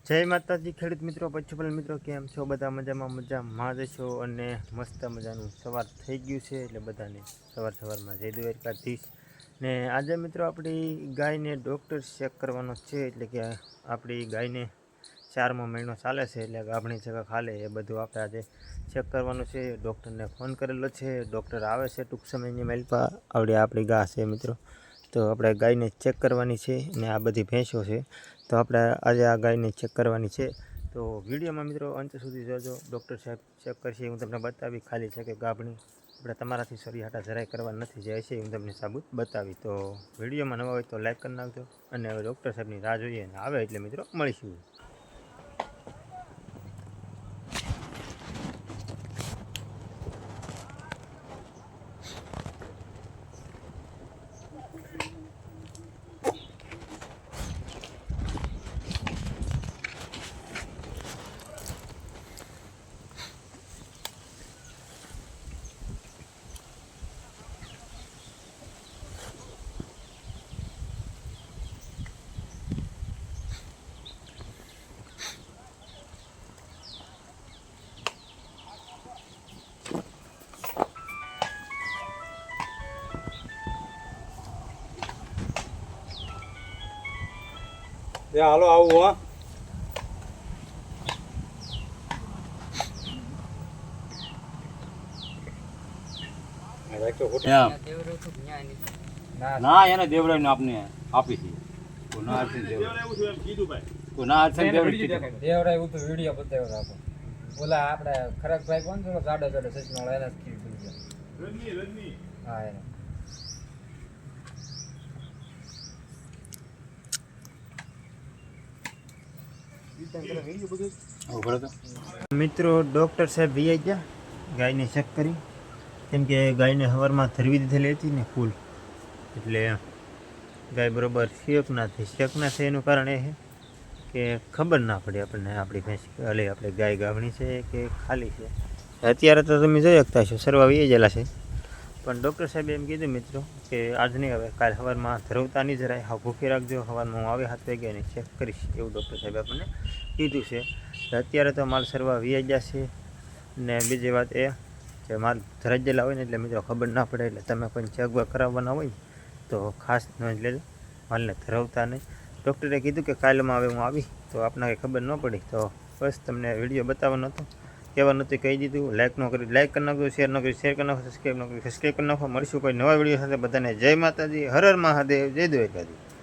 જય માતાજી ખેડૂત મિત્રો, પશુપાલન મિત્રો, કેમ છો? બધા મજામાં છો અને મસ્ત મજાનું સવાર થઈ ગયું છે એટલે બધાને સવારમાં જય દ્વારકાધીશ. ને આજે મિત્રો આપણી ગાયને ડૉક્ટર ચેક કરવાનો છે, એટલે કે આપણી ગાયને 4મો મહિનો ચાલે છે એટલે ગાભણી છે કે ખાલે એ બધું આપણે આજે ચેક કરવાનું છે. ડૉક્ટરને ફોન કરેલો છે, ડૉક્ટર આવે છે ટૂંક સમયની માલપા. આપણી ગા છે મિત્રો, તો આપણે ગાયને ચેક કરવાની છે અને આ બધી ભેંસો છે, તો આપણે આજે આ ગાયને ચેક કરવાની છે. તો વિડીયોમાં મિત્રો અંત સુધી જોજો. ડૉક્ટર સાહેબ ચેક કરશે, હું તમને બતાવી ખાલી છે કે ગાભણી આપણે તમારાથી સરી હાટા જરાય કરવા નથી, જે છે હું તમને સાબુત બતાવી. તો વિડીયોમાં નવા હોય તો લાઈક કરી નાખજો અને હવે ડૉક્ટર સાહેબની રાહ જોઈએ અને આવે એટલે મિત્રો મળીશું. હાલો આવું હો. ના એને દેવરાય આપને આપી છે. દેવરાય એવું તો વિડીયો બતાવ્યો આપો. બોલા આપણે ખરકભાઈ કોણ છે? જાડો સચનો એને જ કીધું. હા એને મિત્રો ડૉક્ટર સાહેબ વી ગયા ગાયને ચેક કરી, કેમ કે ગાયને સવારમાં ધરવી દીધેલી હતી ને ફૂલ, એટલે ગાય બરાબર શેક ના થઈ. એનું કારણ એ છે કે ખબર ના પડે આપણને આપણી ભેંસ આપણે ગાય ગાભણી છે કે ખાલી છે. અત્યારે તો તમે જોઈ શકતા છો સરવા વી ગયેલા છે, પણ ડૉક્ટર સાહેબે એમ કીધું મિત્રો કે આજ નહીં, હવે કાલ સવારમાં ધરવતા નહીં જરાય, હા ભૂખી રાખજો, સવારમાં હું આવે 7 વાગ્યાને ચેક કરીશ એવું ડૉક્ટર સાહેબે આપણને કીધું છે. અત્યારે તો માલ સરવા વી ગયા છે. ને બીજી વાત એ કે માલ ધરાજેલા હોય ને એટલે મિત્રો ખબર ના પડે, એટલે તમે કોઈ ચેક કરાવવાના હોય તો ખાસ નોંધ લેજો, માલને ધરાવતા નહીં. ડૉક્ટરે કીધું કે કાલમાં હવે હું આવી તો આપને કંઈ ખબર ન પડી, તો બસ તમને વિડીયો બતાવવાનો હતો, કહેવાનું હતું કહી દીધું. લાઈક ન કરી લાઈક કરી નાખજો, શેર ન કરી શેર કરી નાખો, સબસ્ક્રાઈબ ન કરી સબસ્ક્રાઈબ કરી નાખો. મળીશું કોઈ નવા વિડીયો સાથે. બધાને જય માતાજી, હર હર મહાદેવ, જય દ્વારકાધીશ.